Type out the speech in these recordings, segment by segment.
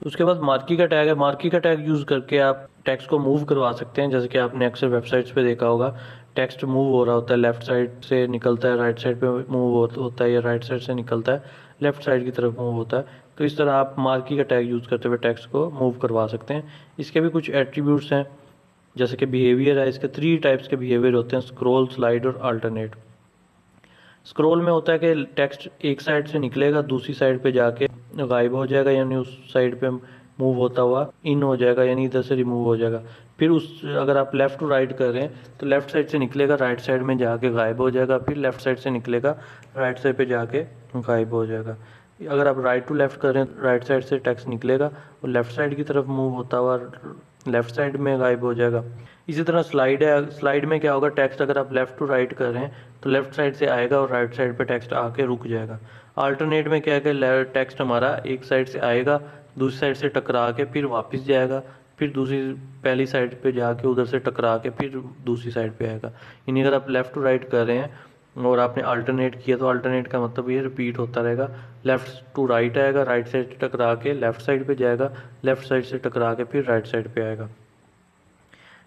उसके बाद मार्की का टैग है। मार्की का टैग यूज़ करके आप टेक्स्ट को मूव करवा सकते हैं। जैसे कि आपने अक्सर वेबसाइट्स पे देखा होगा, टेक्स्ट मूव हो रहा होता है, लेफ्ट साइड से निकलता है राइट साइड पे मूव होता है, या राइट साइड से निकलता है लेफ्ट साइड की तरफ मूव होता है। तो इस तरह आप मार्की का टैग यूज़ करते हुए टेक्स्ट को मूव करवा सकते हैं। इसके भी कुछ एट्रीब्यूट्स हैं, जैसे कि बिहेवियर है। इसके 3 टाइप्स के बिहेवियर होते हैं: स्क्रॉल, स्लाइड और अल्टरनेट। स्क्रॉल में होता है कि टेक्स्ट एक साइड से निकलेगा, दूसरी साइड पे जाके गायब हो जाएगा, यानी उस साइड पे मूव होता हुआ इन हो जाएगा, यानी इधर से रिमूव हो जाएगा। फिर उस अगर आप लेफ़्ट टू राइट कर रहे हैं तो लेफ़्ट साइड से निकलेगा, राइट साइड में जाके गायब हो जाएगा, फिर लेफ़्ट साइड से निकलेगा, राइट साइड पे जाके गायब हो जाएगा। अगर आप राइट टू लेफ़्ट कर रहे हैं, राइट साइड से टेक्स्ट निकलेगा और लेफ़्ट साइड की तरफ मूव होता हुआ लेफ़्ट साइड में गायब हो जाएगा। इसी तरह स्लाइड है। स्लाइड में क्या होगा, टेक्स्ट अगर आप लेफ़्ट टू राइट कर रहे हैं तो लेफ़्ट साइड से आएगा और राइट साइड पे टेक्स्ट आके रुक जाएगा। अल्टरनेट में क्या है कि टेक्स्ट हमारा एक साइड से आएगा, दूसरी साइड से टकरा के फिर वापस जाएगा, फिर दूसरी पहली साइड पे जाके उधर से टकरा के फिर दूसरी साइड पे आएगा। यानी अगर आप लेफ़्ट टू राइट कर रहे हैं और आपने अल्टरनेट किया तो अल्टरनेट का मतलब ये रिपीट होता रहेगा। लेफ़्ट टू राइट आएगा, राइट साइड से टकरा के लेफ़्ट साइड पे जाएगा, लेफ़्ट साइड से टकरा के फिर राइट साइड पे आएगा।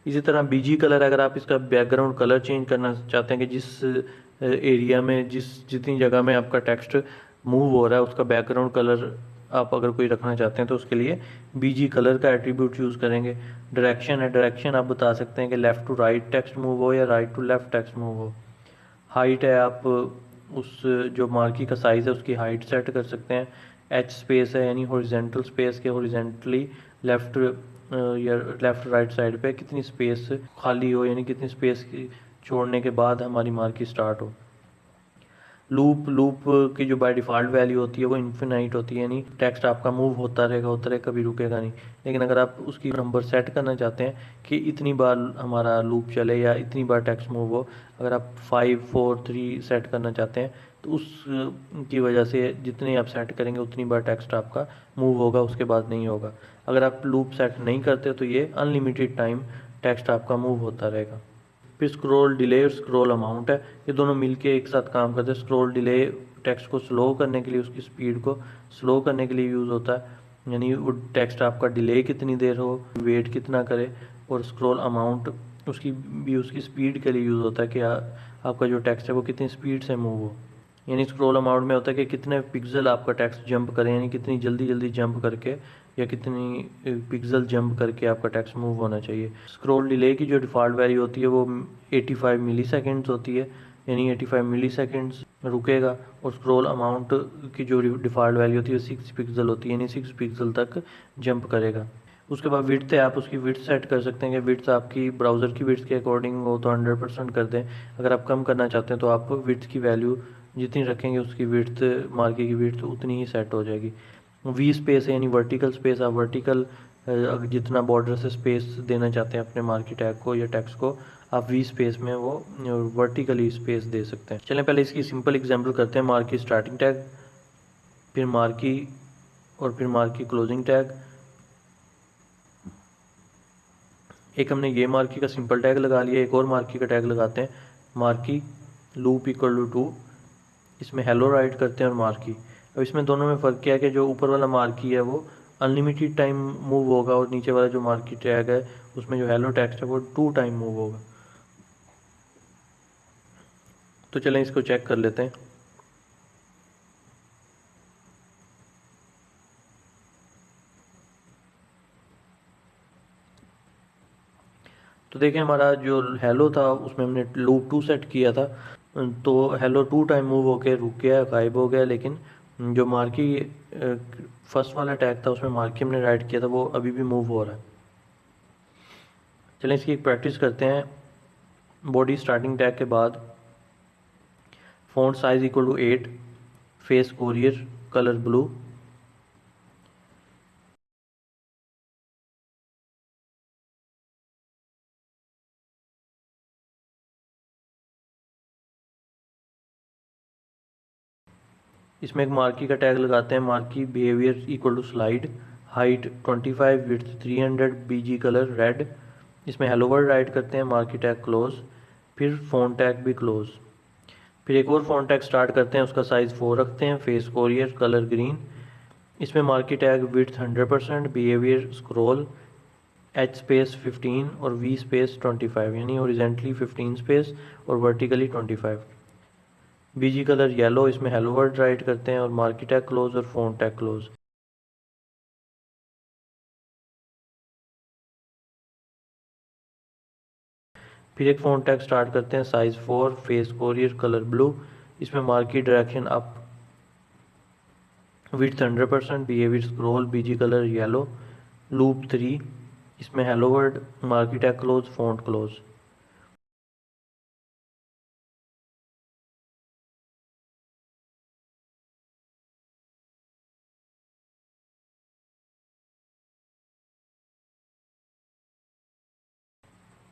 इसी तरह बीजी कलर, अगर आप इसका बैकग्राउंड कलर चेंज करना चाहते हैं कि जिस एरिया में जितनी जगह में आपका टेक्स्ट मूव हो रहा है उसका बैकग्राउंड कलर आप अगर कोई रखना चाहते हैं तो उसके लिए बीजी कलर का एट्रीब्यूट यूज़ करेंगे। डायरेक्शन है। डायरेक्शन आप बता सकते हैं कि left to right text move हो या right to left text move हो। हाइट है, आप उस जो मार्की का साइज़ है उसकी हाइट सेट कर सकते हैं। एच स्पेस है, यानी हॉरिजेंटल स्पेस के हॉरिजेंटली लेफ़्ट या लेफ़्ट राइट साइड पे कितनी स्पेस खाली हो, यानी कितनी स्पेस छोड़ने के बाद हमारी मार्की स्टार्ट हो। लूप की जो बाय डिफ़ॉल्ट वैल्यू होती है वो इन्फिनाइट होती है, यानी टेक्स्ट आपका मूव होता रहेगा, कभी रुकेगा नहीं। लेकिन अगर आप उसकी नंबर सेट करना चाहते हैं कि इतनी बार हमारा लूप चले या इतनी बार टेक्स्ट मूव हो, अगर आप 5 4 3 सेट करना चाहते हैं तो उस की वजह से जितने आप सेट करेंगे उतनी बार टेक्स्ट आपका मूव होगा, उसके बाद नहीं होगा। अगर आप लूप सेट नहीं करते तो ये अनलिमिटेड टाइम टेक्स्ट आपका मूव होता रहेगा। फिर स्क्रॉल डिले और स्क्रॉल अमाउंट है, ये दोनों मिलके एक साथ काम करते हैं। स्क्रॉल डिले टेक्स्ट को स्लो करने के लिए, उसकी स्पीड को स्लो करने के लिए यूज़ होता है, यानी वो टेक्स्ट आपका डिले कितनी देर हो, वेट कितना करे। और स्क्रॉल अमाउंट उसकी स्पीड के लिए यूज़ होता है कि आपका जो टेक्स्ट है वो कितनी स्पीड से मूव हो। यानी स्क्रॉल अमाउंट में होता है कि कितने पिक्सल आपका टेक्स्ट जंप करे, यानी कितनी जल्दी जल्दी जंप करके या कितनी पिक्सल जंप करके आपका टेक्स्ट मूव होना चाहिए। स्क्रॉल डिले की जो डिफ़ॉल्ट वैल्यू होती है वो 85 मिली सेकेंड्स होती है, यानी 85 मिली सेकेंड्स रुकेगा। और स्क्रॉल अमाउंट की जो डिफ़ॉल्ट वैल्यू होती है 6 पिक्सल होती है, यानी 6 पिक्सल तक जंप करेगा। उसके बाद विड्थ है, आप उसकी विड्थ सेट कर सकते हैं कि विड्थ आपकी ब्राउज़र की विड्थ के अकॉर्डिंग हो तो 100% कर दें। अगर आप कम करना चाहते हैं तो आप विड्थ की वैल्यू जितनी रखेंगे उसकी विड्थ, मार्की की विड्थ उतनी ही सेट हो जाएगी। वी स्पेस है, यानी वर्टिकल स्पेस, आप वर्टिकल जितना बॉर्डर से स्पेस देना चाहते हैं अपने मार्की टैग को या टेक्स्ट को, आप वी स्पेस में वो वर्टिकली स्पेस दे सकते हैं। चलें पहले इसकी सिंपल एग्जांपल करते हैं। मार्की स्टार्टिंग टैग, फिर मार्की और फिर मार्की क्लोजिंग टैग। एक हमने ये मार्की का सिंपल टैग लगा लिया, एक और मार्की का टैग लगाते हैं, मार्की लूप इक्वल टू 2, इसमें हेलो राइट करते हैं और मार्की। अब इसमें दोनों में फ़र्क क्या है कि जो ऊपर वाला मार्की है वो अनलिमिटेड टाइम मूव होगा और नीचे वाला जो मार्की टैग है उसमें जो हेलो टेक्स्ट है वो 2 टाइम मूव होगा। तो चलें इसको चेक कर लेते हैं। तो देखें हमारा जो हेलो था उसमें हमने लूप 2 सेट किया था, तो हेलो 2 टाइम मूव होके रुक गया, गायब हो गया। लेकिन जो मार्की फर्स्ट वाला टैग था उसमें मार्की हमने राइट किया था वो अभी भी मूव हो रहा है। चलें इसकी एक प्रैक्टिस करते हैं। बॉडी स्टार्टिंग टैग के बाद font size equal to 8, face courier, colour blue. इसमें एक मार्की का टैग लगाते हैं, marquee behaviour equal to slide, height 25, width 300, BG colour red. इसमें हेलो वर्ड राइट करते हैं, मार्की टैग क्लोज, फिर फ़ॉन्ट टैग भी क्लोज। फिर एक और फ़ॉन्ट टैग स्टार्ट करते हैं, उसका साइज़ 4 रखते हैं, फेस कोरियर, कलर ग्रीन। इसमें marquee tag width 100%, behaviour scroll H space 15 और वी स्पेस 25, यानी हॉरिजेंटली 15 स्पेस और वर्टिकली 25। बीजी कलर येलो, इसमें हेलो वर्ड राइट करते हैं और मार्की टैग क्लोज और फ़ॉन्ट टैग क्लोज। फिर एक फ़ॉन्ट टैग स्टार्ट करते हैं, size 4, face courier, colour blue. इसमें marquee direction up, width 100%, behaviour scroll, BG colour yellow, loop 3। इसमें hello word, marquee tag close, font close.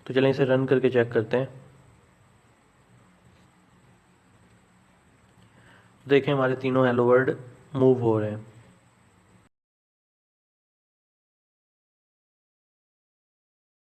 तो चलें इसे रन करके चेक करते हैं। देखें हमारे तीनों हेलो वर्ड मूव हो रहे हैं।